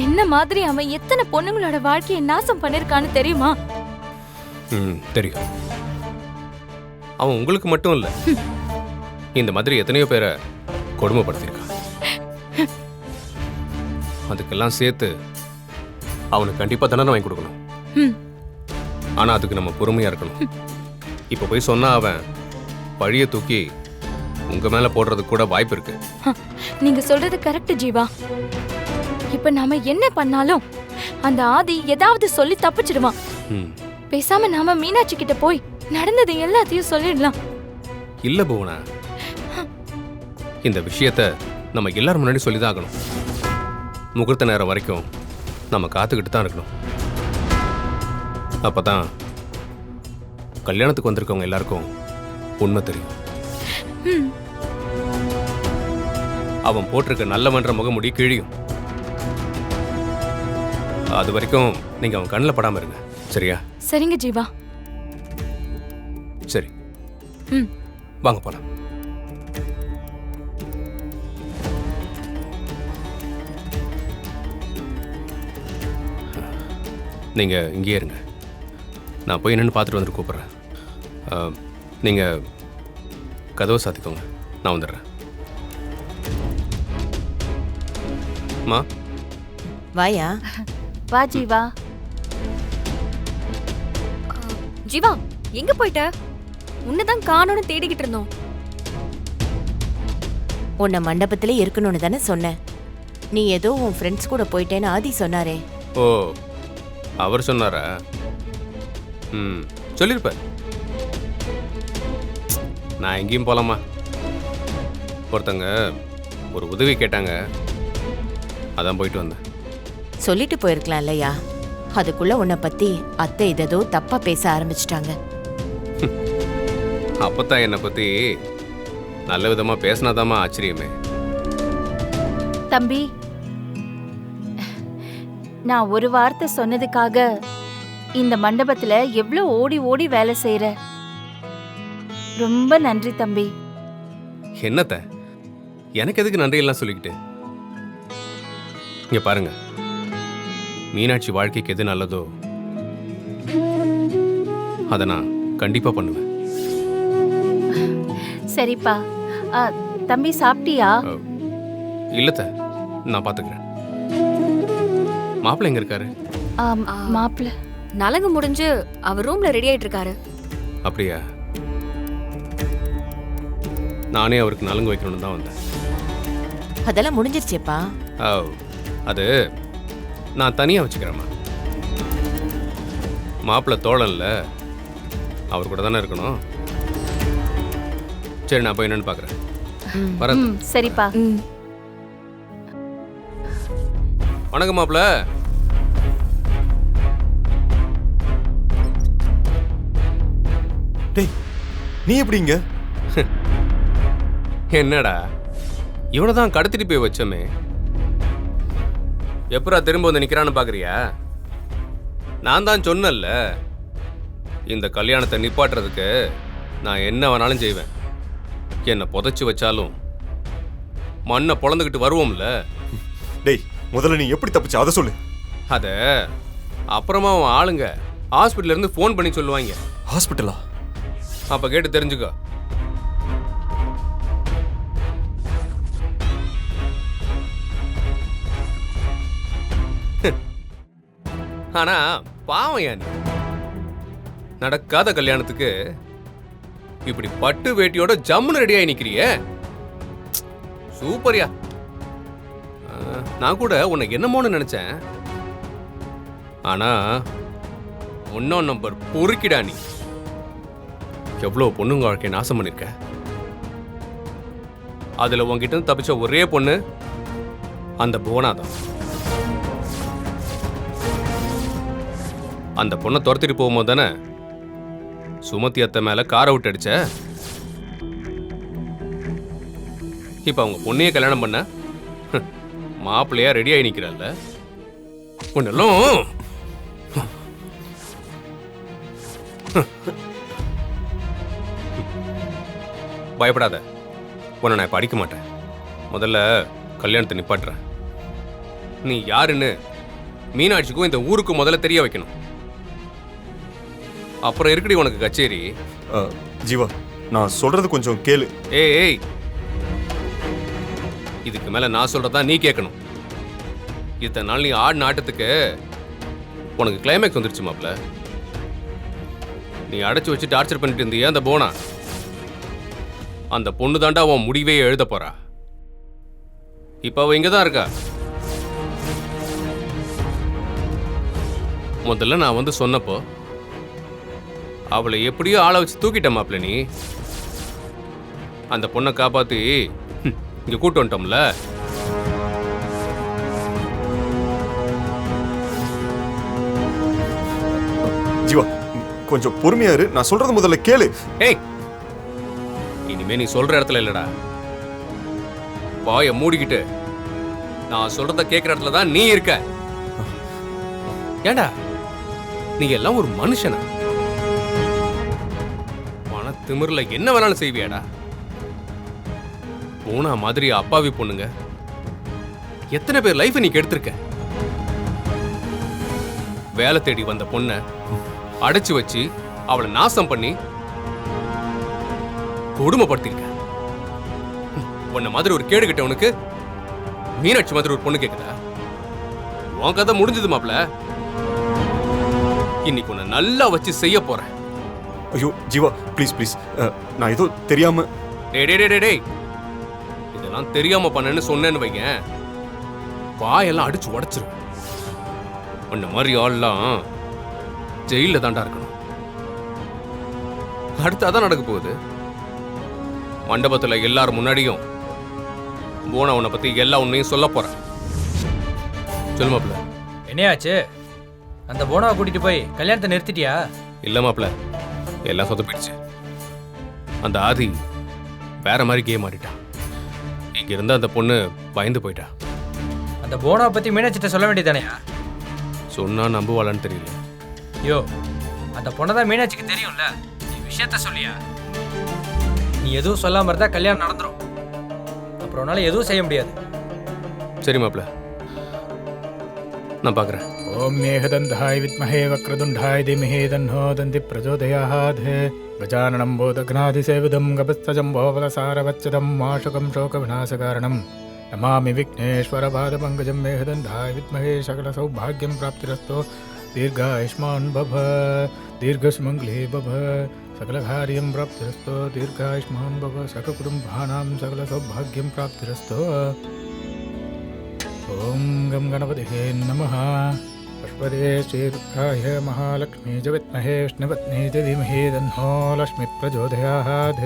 என்ன மாதிரி அவன் எத்தனை பொண்ணுங்களோட வாழ்க்கையை நாசம் பண்ணிருக்கான்னு தெரியுமா? தெரியும். அவன் உங்களுக்கு மட்டும் இல்ல, இந்த மாதிரி எத்தனையோ பேரை கொடுமைப்படுத்திருக்கான். அதுக்கெல்லாம் சேர்த்து அவனுக்கு கண்டிப்பா தண்டனை வாங்கி கொடுக்கணும். ஆனா அதுக்கு நம்ம பொறுமையா இருக்கணும். இப்ப போய் சொன்னா அவன் பழிய தூக்கி உங்க மேல போடுறதுக்கு கூட வாய்ப்பு இருக்கு. நீங்க சொல்றது கரெக்ட் ஜீவா. இப்ப நாம என்ன பண்ணாலும் அந்த ஆதி ஏதாவது சொல்லி தப்பிச்சிடுவான். பேசாம நாம மீனாட்சி கிட்ட போய் நடந்தது எல்லாத்தையும் சொல்லிடலாம். இல்ல புவனா, இந்த விஷயத்த நம்ம எல்லாரும் முன்னாடி சொல்லிதான் ஆகணும். முகூர்த்த நேரம் வரைக்கும் நம்ம காத்துக்கிட்டு தான் இருக்கணும். அப்பதான் கல்யாணத்துக்கு வந்திருக்கவங்க எல்லாருக்கும் உண்மை தெரியும். அவன் போட்டிருக்க நல்லவன்ற முகமுடி கிழியும். அது வரைக்கும் நீங்க அவன் கண்ணில் படாம இருங்க, சரியா? சரிங்க ஜீவா. சரி, வாங்க போலாம். நீங்க இங்கேயே இருங்க, நான் போய் என்னன்னு பார்த்துட்டு வந்து கூப்பிட்றேன். நீங்க கதவை சாத்திக்கோங்க, நான் வந்துடுறேன். மா வாயா. வா ஜீவா. ஜீவா, எங்க போயிட்ட? உன்னதான் காணோன்னு தேடிக்கிட்டு இருந்தோம். உன்னை மண்டபத்திலே இருக்கணும்னு தானே சொன்னேன். நீ ஏதோ உன் ஃப்ரெண்ட்ஸ் கூட போயிட்டேன்னு ஆதி சொன்னாரே. ஓ, அவர் சொன்னாரா? சொல்லிருப்ப. நான் எங்கேயும் போலாமா? ஒருத்தங்க ஒரு உதவி கேட்டாங்க, அதான் போயிட்டு வந்தேன். சொல்லிட்டு போயிருக்கலாம் இல்லையா? அதுக்குள்ள உன்னை பத்தி அத்தை இதோ தப்பா பேச ஆரம்பிச்சிட்டாங்க. அப்பத்தான் என்னை பத்தி நல்ல விதமா பேசினாதாமா ஆச்சரியமே. தம்பி, நான் ஒரு வார்த்தை சொன்னதுக்காக இந்த மண்டபத்துல எவ்வளவு ஓடி ஓடி வேலை செய்யற. ரொம்ப நன்றி தம்பி. என்னத்த எனக்கு எதுக்கு நன்றி எல்லாம் சொல்லிக்கிட்டு? இங்க பாருங்க, மீனாட்சி வாழ்க்கைக்கு எது நல்லதோ அதை நான் கண்டிப்பா பண்ணுவேன். சரிப்பா. தம்பி சாப்பிட்டியா? இல்லத்த, நான் பாத்துக்கிறேன். மாப்பிள்ளை எங்க இருக்காரு? மாப்பிள்ளை நலங்கு முடிஞ்சு அவர் ரூம்ல ரெடி ஆயிட்டு இருக்காரு. அப்படியா? நானே அவருக்கு நலங்கு வைக்கணும்னு தான் வந்தேன். அதெல்லாம் முடிஞ்சிருச்சேப்பா. அது நான் தனியா வச்சுக்கிறேம்மா. மாப்பிள்ளை தோழன்ல, அவர் கூட தானே இருக்கணும். சரி, நான் போய் என்னன்னு பாக்குறேன். வரேன். சரிப்பா. வணக்கம் மாப்பிள்ளை. டேய், நீ எப்படிங்க? என்னடா, இவனை தான் கடத்திட்டு போய் வச்சோமே, எப்பரா திரும்ப வந்து நிக்கிறான்னு பாக்குறியா? நான் தான் சொன்னேன்ல, இந்த கல்யாணத்தை நிப்பாட்டுறதுக்கு நான் என்ன வேணாலும் செய்வேன். என்னை புதைச்சு வச்சாலும் மண்ணை பொழந்துக்கிட்டு வருவோம்ல. டேய், முதல்ல நீ எப்படி தப்பிச்ச அதை சொல்லு. அத அப்புறமா அவன் ஆளுங்க ஹாஸ்பிட்டல்ல இருந்து ஃபோன் பண்ணி சொல்லுவாங்க. ஹாஸ்பிட்டலா? அப்ப கேட்டு தெரிஞ்சுக்கோ. ஆனா பாவம், ஏன் நடக்காத கல்யாணத்துக்கு இப்படி பட்டு வேட்டியோட ஜம்முன்னு ரெடியாகி நிக்கிறியே, சூப்பர்யா. நான் கூட உன்னை என்னமோன்னு நினைச்சேன். ஆனா ஒன்னும் நம்பர் பொறுக்கிடா. நீ எவ்வளவு பொண்ணுங்க வாழ்க்கையை நாசம் பண்ணிருக்க. அதுல உங்ககிட்ட இருந்து தப்பிச்ச ஒரே பொண்ணு அந்த புவனா தான். அந்த பொண்ணை துரத்திட்டு போகும்போது தானே சுமதி அத்தை மேல காரை விட்டு அடிச்ச. இப்ப அவங்க பொண்ணையே கல்யாணம் பண்ண மாப்பிள்ளையா ரெடி ஆகி நிக்கிறாள்ல. ஒன்னெல்லாம் பயப்படாத, உன்னை நான் இப்ப அடிக்க மாட்டேன். முதல்ல கல்யாணத்தை நிப்பாட்டுறேன். நீ யாருன்னு மீனாட்சிக்கும் இந்த ஊருக்கு முதல்ல தெரிய வைக்கணும். அப்புறம் இருக்குடி உனக்கு கச்சேரி. ஜீவா, நான் சொல்றது கொஞ்சம் கேளு. ஏய், இதுக்கு மேல நான் சொல்றதா நீ கேட்கணும். இத்தனை நாள் நீ ஆடின ஆட்டத்துக்கு உனக்கு கிளைமேக்ஸ் வந்துருச்சு மாப்ள. நீ அடைச்சு வச்சு டார்ச்சர் பண்ணிட்டு இருந்தியே அந்த போனா, அந்த பொண்ணு தாண்டா உன் முடிவே எழுத போறா. இப்ப அவ இங்கதான் இருக்கா. முதல்ல நான் வந்து சொன்னப்போ அவளை எப்படியோ ஆளை வச்சு தூக்கிட்ட மாப்ள. நீ அந்த பொண்ணை காப்பாத்தி இங்க கூட்டு வந்துட்டோம்ல. ஜீவா, கொஞ்சம் பொறுமையா இரு. நான் சொல்றது முதல்ல கேளு. ஏய், இனிமே நீ சொல்ற இடத்துல இல்லடா. வாயை மூடிக்கிட்டு நான் சொல்றத கேட்கிற இடத்துல தான் நீ இருக்க. ஏண்டா நீ எல்லாம் ஒரு மனுஷனா? மன திமிர்ல என்ன வேணாலும் செய்வியாடா? போனா மாதிரி அப்பாவி பொண்ணுங்க எத்தனை பேர் லைஃப் நீ கெடுத்திருக்க. வேலை தேடி வந்த பொண்ண அடைச்சு வச்சு அவளை நாசம் பண்ணி கொடுமைப்படுத்திருக்க. உன்ன மாதிரி ஒரு கேடு கிட்டவனுக்கு மீனாட்சி மாதிரி ஒரு பொண்ணு கேக்குதா? உன் கதை முடிஞ்சது மாப்ள. இன்னைக்கு உன்னை நல்லா வச்சு செய்ய போறேன். ஐயோ ஜீவா, ப்ளீஸ் ப்ளீஸ், நான் ஏதோ தெரியாம. டேய், இதெல்லாம் தெரியாம பண்ணேன்னு சொன்னேன்னு வைங்க, வாயெல்லாம் அடிச்சு உடைச்சிருவேன். உன்ன மாதிரி ஆள்லாம் ஜெயில தாண்டா இருக்கணும். அடுத்து அதான் நடக்க போகுது. மண்டபத்துல எல்லாரும் முன்னாடியும் போன உன்னை பத்தி எல்லா உண்மையும் சொல்ல போறேன். சொல்லு மாப்ள. என்னையாச்சு? அந்த போனாவை கூட்டிட்டு போய் கல்யாணத்தை நிறுத்திட்டியா? இல்ல மாப்ள, எல்லாம் சொதப்பிடுச்சு. அந்த ஆதி வேற மாதிரி கேம் ஆடிட்டான். இங்க இருந்த அந்த பொண்ணு பயந்து போயிட்டா. அந்த போனாவை பத்தி மீனாட்சிட்ட சொல்ல வேண்டியதானேயா? சொன்னா நம்புவாளான்னு தெரியல. யோ, அந்த பொண்ணை தான் மீனாட்சிக்கு தெரியும்ல, நீ விஷயத்த சொல்லியா? நீ எதுவும் சொல்லாம இருந்தா கல்யாணம் நடந்துரும். அப்புறம் உன்னால எதுவும் செய்ய முடியாது. சரி மாப்ள, நான் பாக்குறேன். ஓம் மேகதந்தாய் வித்மஹே வக்ரதுண்டாய் தீமஹி தன்னோ தந்தி பிரச்சோதயாத். கஜானனம் போதக்னாதிசேவிதம் கபஸ்தஜம்போபலசாரவச்சதம் மாஷகம் சோகவிநாசகாரணம் நமாமி விக்னேஸ்வர பாதபங்கஜம். மேகதந்தாய் வித்மஹே சகல சௌபாகியம் பிராப்திரஸ்தோ தீர்காயுஷ்மான் பவ தீர்घसुमङ्गले भव सकलकार्यं प्राप्तिरस्तो दीर्घायुष्मान् भव सककुटुम्बानां सकलसौभाग्यं प्राप्तिरस्तो. ॐ गं गणपतिहे नमः. पुष्पदे श्रीरुद्राय महालक्ष्मी च विद्महे विष्णुपत्नी च धीमहि तन्नो लक्ष्मी प्रचोदयात्.